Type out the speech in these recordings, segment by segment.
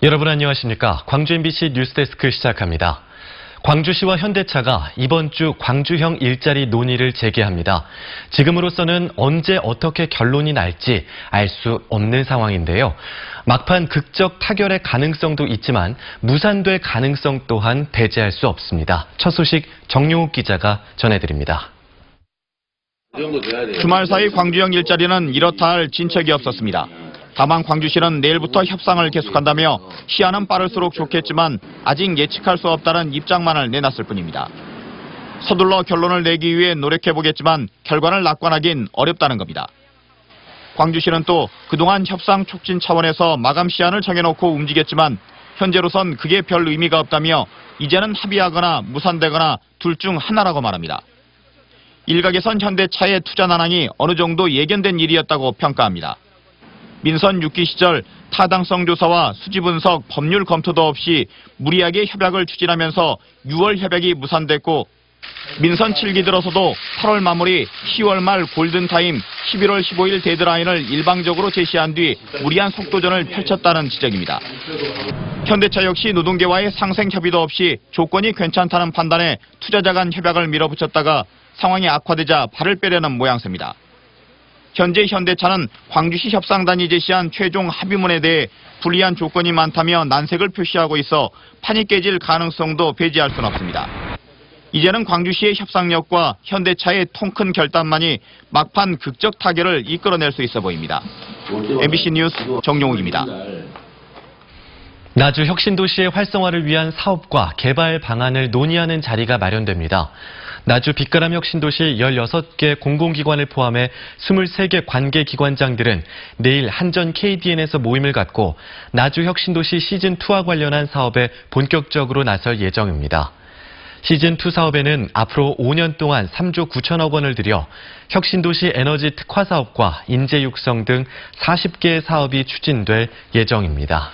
여러분 안녕하십니까? 광주 MBC 뉴스데스크 시작합니다. 광주시와 현대차가 이번 주 광주형 일자리 논의를 재개합니다. 지금으로서는 언제 어떻게 결론이 날지 알 수 없는 상황인데요. 막판 극적 타결의 가능성도 있지만 무산될 가능성 또한 배제할 수 없습니다. 첫 소식 정용욱 기자가 전해드립니다. 주말 사이 광주형 일자리는 이렇다 할 진척이 없었습니다. 다만 광주시는 내일부터 협상을 계속한다며 시한은 빠를수록 좋겠지만 아직 예측할 수 없다는 입장만을 내놨을 뿐입니다. 서둘러 결론을 내기 위해 노력해보겠지만 결과를 낙관하긴 어렵다는 겁니다. 광주시는 또 그동안 협상 촉진 차원에서 마감 시한을 정해놓고 움직였지만 현재로선 그게 별 의미가 없다며 이제는 합의하거나 무산되거나 둘 중 하나라고 말합니다. 일각에선 현대차의 투자 난항이 어느 정도 예견된 일이었다고 평가합니다. 민선 6기 시절 타당성 조사와 수지 분석, 법률 검토도 없이 무리하게 협약을 추진하면서 6월 협약이 무산됐고 민선 7기 들어서도 8월 마무리, 10월 말 골든타임, 11월 15일 데드라인을 일방적으로 제시한 뒤 무리한 속도전을 펼쳤다는 지적입니다. 현대차 역시 노동계와의 상생 협의도 없이 조건이 괜찮다는 판단에 투자자 간 협약을 밀어붙였다가 상황이 악화되자 발을 빼려는 모양새입니다. 현재 현대차는 광주시 협상단이 제시한 최종 합의문에 대해 불리한 조건이 많다며 난색을 표시하고 있어 판이 깨질 가능성도 배제할 수는 없습니다. 이제는 광주시의 협상력과 현대차의 통큰 결단만이 막판 극적 타결을 이끌어낼 수 있어 보입니다. MBC 뉴스 정용욱입니다. 나주 혁신도시의 활성화를 위한 사업과 개발 방안을 논의하는 자리가 마련됩니다. 나주 빛가람 혁신도시 16개 공공기관을 포함해 23개 관계기관장들은 내일 한전 KDN에서 모임을 갖고 나주 혁신도시 시즌2와 관련한 사업에 본격적으로 나설 예정입니다. 시즌2 사업에는 앞으로 5년 동안 3조 9천억 원을 들여 혁신도시 에너지 특화 사업과 인재 육성 등 40개의 사업이 추진될 예정입니다.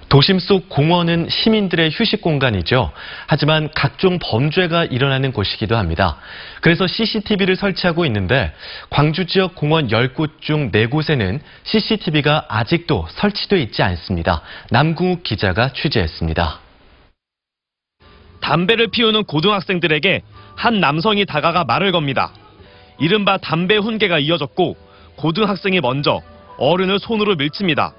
도심 속 공원은 시민들의 휴식 공간이죠. 하지만 각종 범죄가 일어나는 곳이기도 합니다. 그래서 CCTV를 설치하고 있는데 광주 지역 공원 10곳 중 4곳에는 CCTV가 아직도 설치돼 있지 않습니다. 남궁욱 기자가 취재했습니다. 담배를 피우는 고등학생들에게 한 남성이 다가가 말을 겁니다. 이른바 담배 훈계가 이어졌고 고등학생이 먼저 어른을 손으로 밀칩니다.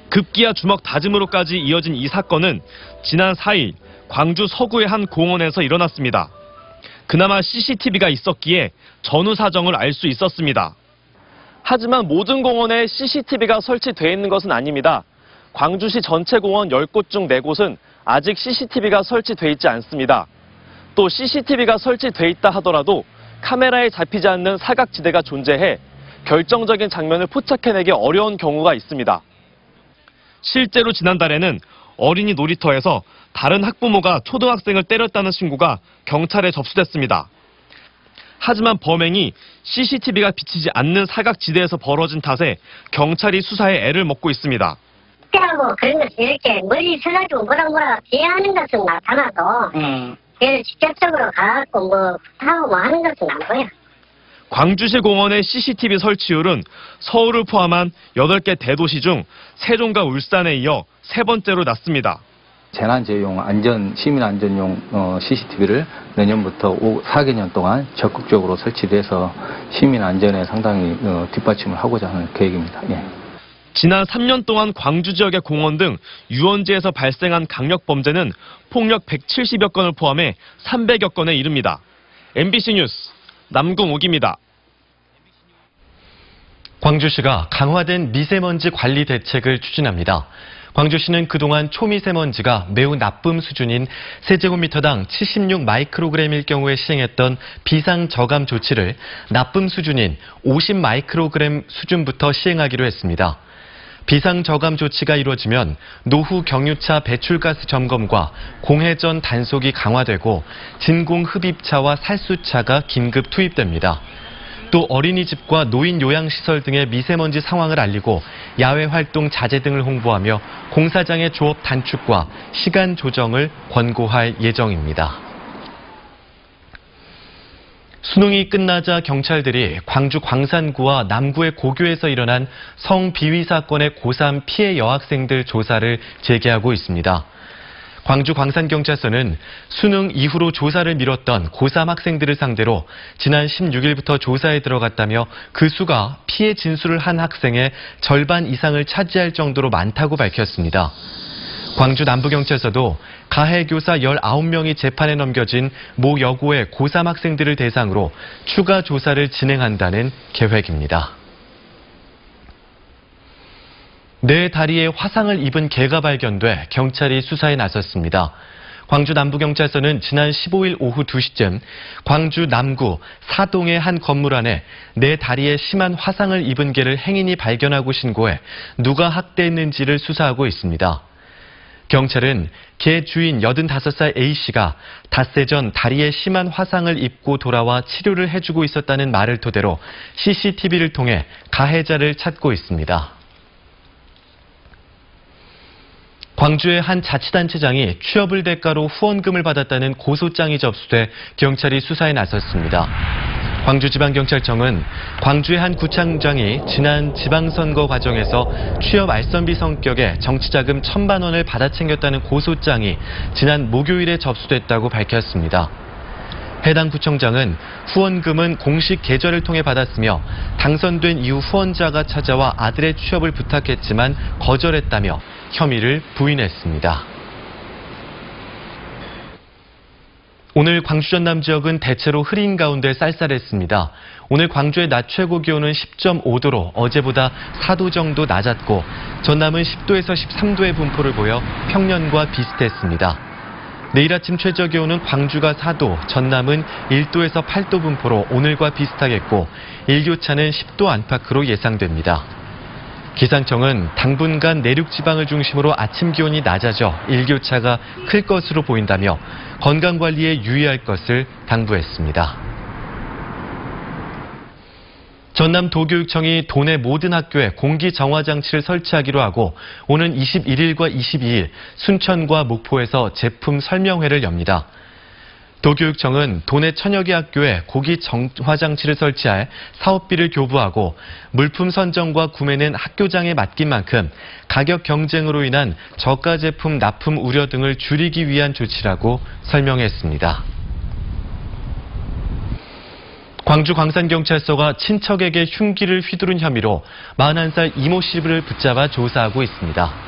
급기야 주먹 다짐으로까지 이어진 이 사건은 지난 4일 광주 서구의 한 공원에서 일어났습니다. 그나마 CCTV가 있었기에 전후 사정을 알 수 있었습니다. 하지만 모든 공원에 CCTV가 설치되어 있는 것은 아닙니다. 광주시 전체 공원 10곳 중 4곳은 아직 CCTV가 설치되어 있지 않습니다. 또 CCTV가 설치되어 있다 하더라도 카메라에 잡히지 않는 사각지대가 존재해 결정적인 장면을 포착해내기 어려운 경우가 있습니다. 실제로 지난달에는 어린이 놀이터에서 다른 학부모가 초등학생을 때렸다는 신고가 경찰에 접수됐습니다. 하지만 범행이 CCTV가 비치지 않는 사각지대에서 벌어진 탓에 경찰이 수사에 애를 먹고 있습니다. 하고 그런 것을 이렇게 멀리 서가지고 뭐라 비하하는 것은 나타나도 걔를 직접적으로 가갖고 하고 하는 것은 안 보여. 광주시 공원의 CCTV 설치율은 서울을 포함한 8개 대도시 중 세종과 울산에 이어 3번째로 낮습니다. 재난재해용 시민 안전용 CCTV를 내년부터 4개년 동안 적극적으로 설치돼서 시민 안전에 상당히 뒷받침을 하고자 하는 계획입니다. 예. 지난 3년 동안 광주 지역의 공원 등 유원지에서 발생한 강력 범죄는 폭력 170여 건을 포함해 300여 건에 이릅니다. MBC 뉴스 남궁욱입니다. 광주시가 강화된 미세먼지 관리 대책을 추진합니다. 광주시는 그동안 초미세먼지가 매우 나쁨 수준인 세제곱미터당 76 마이크로그램일 경우에 시행했던 비상저감 조치를 나쁨 수준인 50 마이크로그램 수준부터 시행하기로 했습니다. 비상저감 조치가 이루어지면 노후 경유차 배출가스 점검과 공회전 단속이 강화되고 진공흡입차와 살수차가 긴급 투입됩니다. 또 어린이집과 노인 요양시설 등의 미세먼지 상황을 알리고 야외 활동 자제 등을 홍보하며 공사장의 조업 단축과 시간 조정을 권고할 예정입니다. 수능이 끝나자 경찰들이 광주 광산구와 남구의 고교에서 일어난 성비위 사건의 고3 피해 여학생들 조사를 재개하고 있습니다. 광주 광산경찰서는 수능 이후로 조사를 미뤘던 고3 학생들을 상대로 지난 16일부터 조사에 들어갔다며 그 수가 피해 진술을 한 학생의 절반 이상을 차지할 정도로 많다고 밝혔습니다. 광주 남부경찰서도 가해 교사 19명이 재판에 넘겨진 모 여고의 고3 학생들을 대상으로 추가 조사를 진행한다는 계획입니다. 네 다리에 화상을 입은 개가 발견돼 경찰이 수사에 나섰습니다. 광주 남부경찰서는 지난 15일 오후 2시쯤 광주 남구 사동의 한 건물 안에 네 다리에 심한 화상을 입은 개를 행인이 발견하고 신고해 누가 학대했는지를 수사하고 있습니다. 경찰은 개 주인 85살 A씨가 닷새 전 다리에 심한 화상을 입고 돌아와 치료를 해주고 있었다는 말을 토대로 CCTV를 통해 가해자를 찾고 있습니다. 광주의 한 자치단체장이 취업을 대가로 후원금을 받았다는 고소장이 접수돼 경찰이 수사에 나섰습니다. 광주지방경찰청은 광주의 한 구청장이 지난 지방선거 과정에서 취업 알선비 성격의 정치자금 1,000만 원을 받아 챙겼다는 고소장이 지난 목요일에 접수됐다고 밝혔습니다. 해당 구청장은 후원금은 공식 계좌를 통해 받았으며 당선된 이후 후원자가 찾아와 아들의 취업을 부탁했지만 거절했다며 혐의를 부인했습니다. 오늘 광주 전남 지역은 대체로 흐린 가운데 쌀쌀했습니다. 오늘 광주의 낮 최고 기온은 10.5도로 어제보다 4도 정도 낮았고 전남은 10도에서 13도의 분포를 보여 평년과 비슷했습니다. 내일 아침 최저 기온은 광주가 4도, 전남은 1도에서 8도 분포로 오늘과 비슷하겠고 일교차는 10도 안팎으로 예상됩니다. 기상청은 당분간 내륙 지방을 중심으로 아침 기온이 낮아져 일교차가 클 것으로 보인다며 건강관리에 유의할 것을 당부했습니다. 전남도교육청이 도내 모든 학교에 공기정화장치를 설치하기로 하고 오는 21일과 22일 순천과 목포에서 제품 설명회를 엽니다. 도교육청은 도내 1000여 개 학교에 공기정화장치를 설치할 사업비를 교부하고 물품 선정과 구매는 학교장에 맡긴 만큼 가격 경쟁으로 인한 저가 제품 납품 우려 등을 줄이기 위한 조치라고 설명했습니다. 광주 광산경찰서가 친척에게 흉기를 휘두른 혐의로 41살 이모 씨를 붙잡아 조사하고 있습니다.